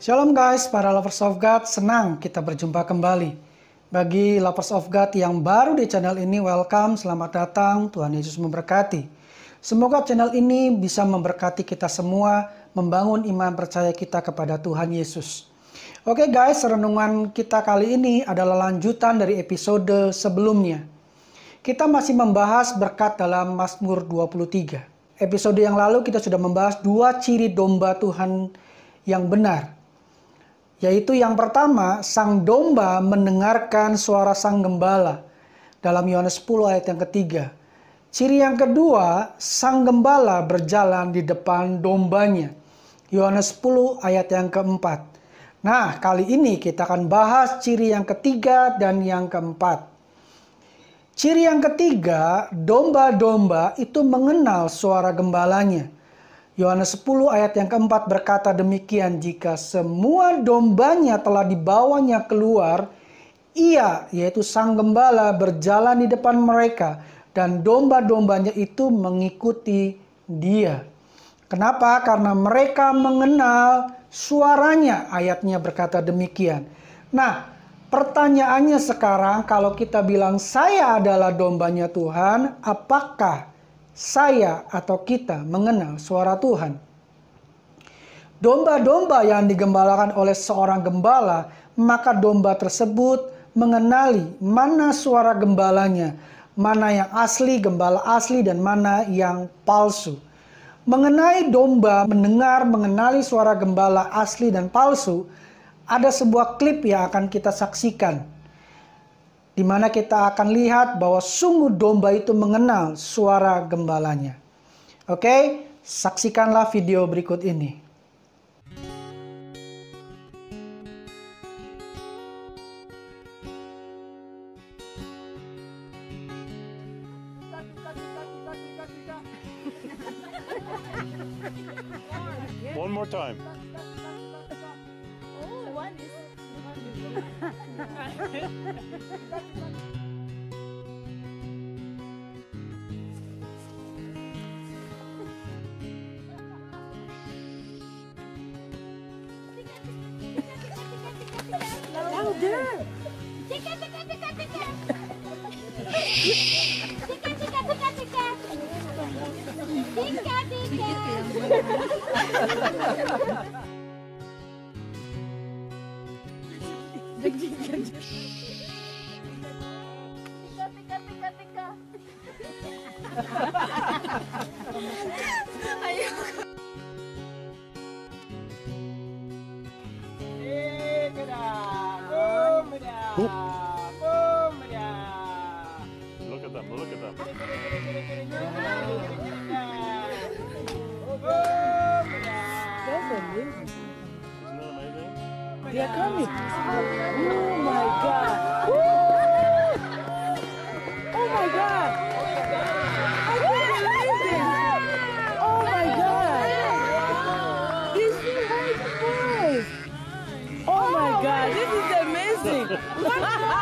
Shalom guys, para lovers of God, senang kita berjumpa kembali. Bagi lovers of God yang baru di channel ini, welcome, selamat datang, Tuhan Yesus memberkati. Semoga channel ini bisa memberkati kita semua, membangun iman percaya kita kepada Tuhan Yesus. Oke guys, renungan kita kali ini adalah lanjutan dari episode sebelumnya. Kita masih membahas berkat dalam Mazmur 23. Episode yang lalu kita sudah membahas 2 ciri domba Tuhan yang benar. Yaitu yang pertama, sang domba mendengarkan suara sang gembala. Dalam Yohanes 10 ayat yang ketiga. Ciri yang kedua, sang gembala berjalan di depan dombanya. Yohanes 10 ayat yang keempat. Nah, kali ini kita akan bahas ciri yang ketiga dan yang keempat. Ciri yang ketiga, domba-domba itu mengenal suara gembalanya. Yohanes 10 ayat yang keempat berkata demikian, jika semua dombanya telah dibawanya keluar, ia, yaitu sang gembala, berjalan di depan mereka, dan domba-dombanya itu mengikuti dia. Kenapa? Karena mereka mengenal suaranya, ayatnya berkata demikian. Nah, pertanyaannya sekarang, kalau kita bilang saya adalah dombanya Tuhan, apakah saya atau kita mengenal suara Tuhan? Domba-domba yang digembalakan oleh seorang gembala, maka domba tersebut mengenali mana suara gembalanya, mana yang asli, gembala asli, dan mana yang palsu. Mengenai domba mengenali suara gembala asli dan palsu, ada sebuah klip yang akan kita saksikan, di mana kita akan lihat bahwa sungguh domba itu mengenal suara gembalanya. Oke, saksikanlah video berikut ini. One more time. Louder. Look at them, look at them. That's amazing. Isn't that amazing? They are coming. Oh my God. Woo! Oh my God. I can't believe this. Oh my God. This is my voice. Oh my God. This is amazing. One more.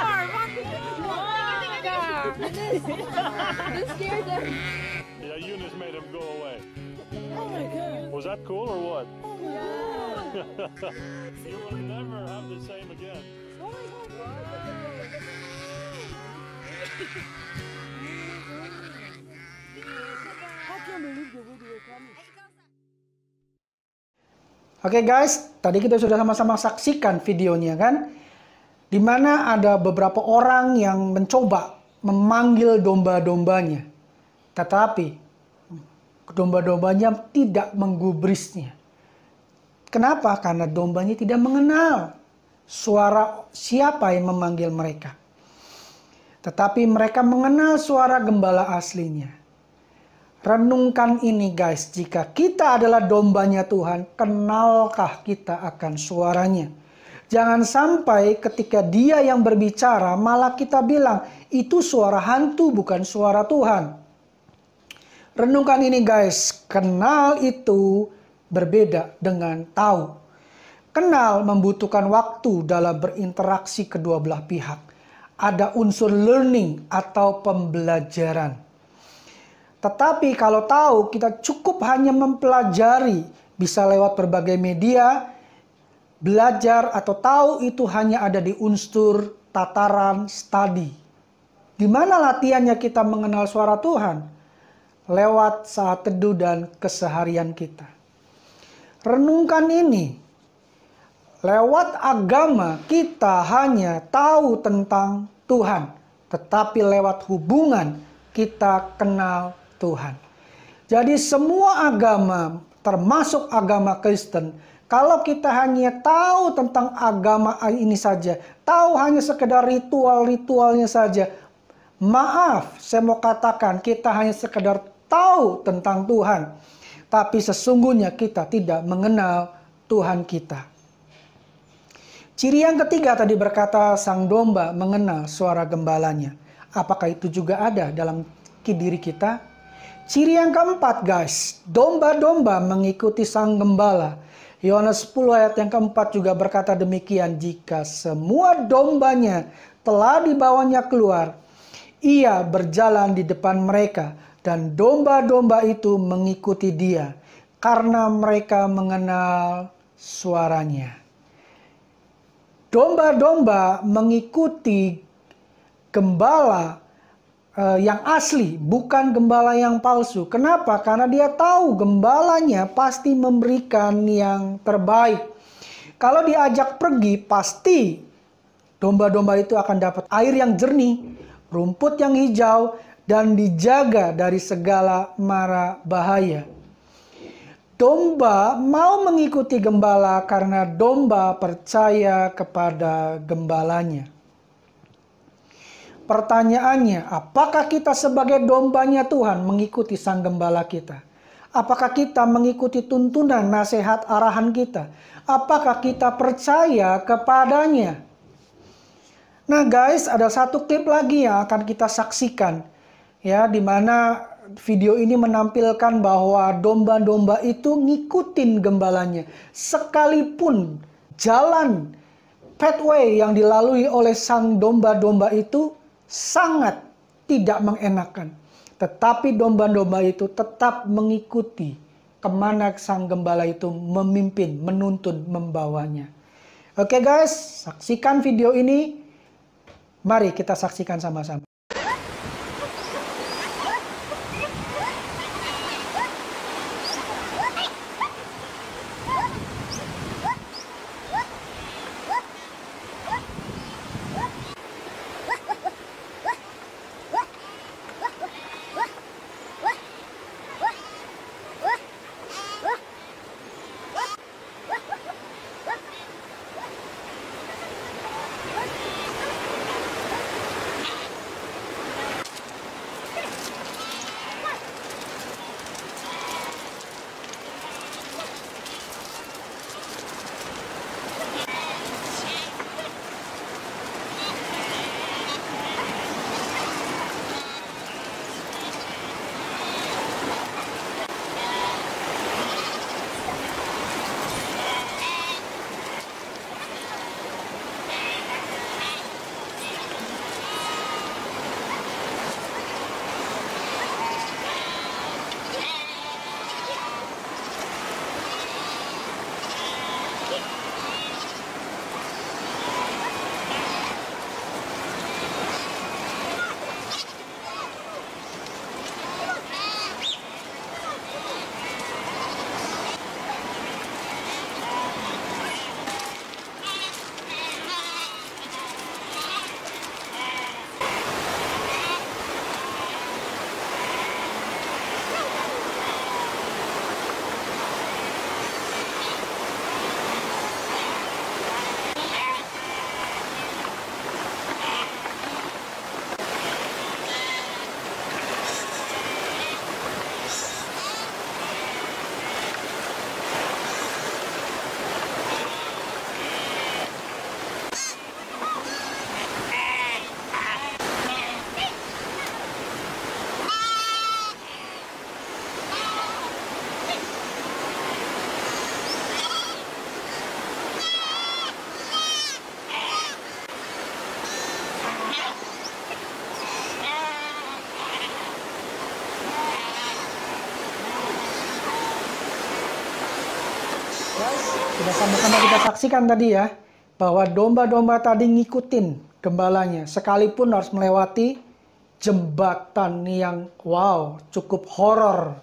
You scared them. Yeah, Eunice made him go away. Oh my God. Was that cool or what? Oh my God. You will never have the same again. Oh my God. I can't believe the way they were coming. Oke guys, tadi kita sudah sama-sama saksikan videonya kan, di mana ada beberapa orang yang mencoba memanggil domba-dombanya, tetapi domba-dombanya tidak menggubrisnya. Kenapa? Karena dombanya tidak mengenal suara siapa yang memanggil mereka. Tetapi mereka mengenal suara gembala aslinya. Renungkan ini guys, jika kita adalah dombanya Tuhan, kenalkah kita akan suaranya? Jangan sampai ketika dia yang berbicara malah kita bilang, itu suara hantu bukan suara Tuhan. Renungkan ini guys, kenal itu berbeda dengan tahu. Kenal membutuhkan waktu dalam berinteraksi kedua belah pihak. Ada unsur learning atau pembelajaran. Tetapi kalau tahu, kita cukup hanya mempelajari, bisa lewat berbagai media, belajar atau tahu itu hanya ada di unsur tataran studi. Di mana latihannya kita mengenal suara Tuhan? Lewat saat teduh dan keseharian kita. Renungkan ini. Lewat agama kita hanya tahu tentang Tuhan. Tetapi lewat hubungan kita kenal Tuhan. Jadi semua agama, termasuk agama Kristen, kalau kita hanya tahu tentang agama ini saja, tahu hanya sekedar ritual-ritualnya saja, maaf, saya mau katakan kita hanya sekedar tahu tentang Tuhan. Tapi sesungguhnya kita tidak mengenal Tuhan kita. Ciri yang ketiga tadi berkata sang domba mengenal suara gembalanya. Apakah itu juga ada dalam diri kita? Ciri yang keempat guys, domba-domba mengikuti sang gembala. Yohanes 10 ayat yang keempat juga berkata demikian, jika semua dombanya telah dibawanya keluar, ia berjalan di depan mereka dan domba-domba itu mengikuti dia karena mereka mengenal suaranya. Domba-domba mengikuti gembala yang asli, bukan gembala yang palsu. Kenapa? Karena dia tahu gembalanya pasti memberikan yang terbaik. Kalau diajak pergi, pasti domba-domba itu akan dapat air yang jernih, rumput yang hijau, dan dijaga dari segala mara bahaya. Domba mau mengikuti gembala karena domba percaya kepada gembalanya. Pertanyaannya, apakah kita sebagai dombanya Tuhan mengikuti sang gembala kita? Apakah kita mengikuti tuntunan, nasihat, arahan kita? Apakah kita percaya kepadanya? Nah guys, ada satu klip lagi yang akan kita saksikan. Ya, di mana video ini menampilkan bahwa domba-domba itu ngikutin gembalanya. Sekalipun jalan pathway yang dilalui oleh sang domba-domba itu sangat tidak mengenakan. Tetapi domba-domba itu tetap mengikuti kemana sang gembala itu memimpin, menuntun, membawanya. Oke guys, saksikan video ini. Mari kita saksikan sama-sama. Sudah sama-sama kita saksikan tadi ya, bahwa domba-domba tadi ngikutin gembalanya, sekalipun harus melewati jembatan yang cukup horor.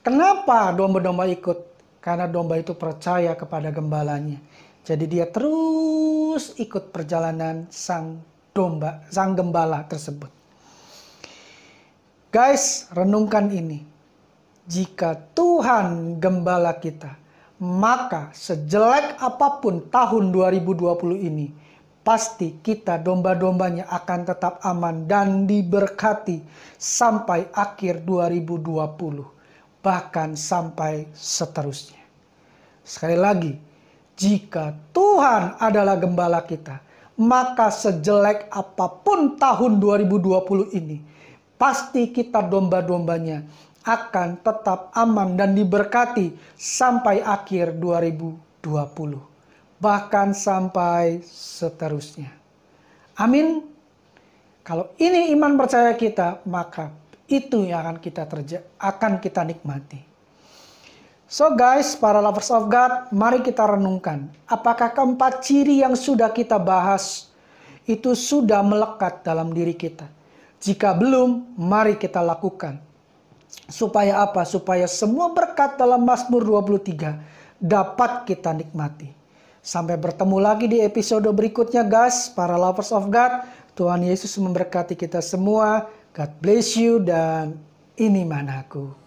Kenapa domba-domba ikut? Karena domba itu percaya kepada gembalanya. Jadi dia terus ikut perjalanan sang gembala tersebut. Guys, renungkan ini. Jika Tuhan gembala kita, maka sejelek apapun tahun 2020 ini, pasti kita domba-dombanya akan tetap aman dan diberkati sampai akhir 2020. Bahkan sampai seterusnya. Sekali lagi, jika Tuhan adalah gembala kita, maka sejelek apapun tahun 2020 ini, pasti kita domba-dombanya akan tetap aman dan diberkati sampai akhir 2020. Bahkan sampai seterusnya. Amin. Kalau ini iman percaya kita, maka itu yang akan kita nikmati. So guys, para lovers of God, mari kita renungkan. Apakah keempat ciri yang sudah kita bahas itu sudah melekat dalam diri kita? Jika belum, mari kita lakukan. Supaya apa? Supaya semua berkat dalam Mazmur 23 dapat kita nikmati. Sampai bertemu lagi di episode berikutnya guys, para lovers of God. Tuhan Yesus memberkati kita semua. God bless you dan ini manaku.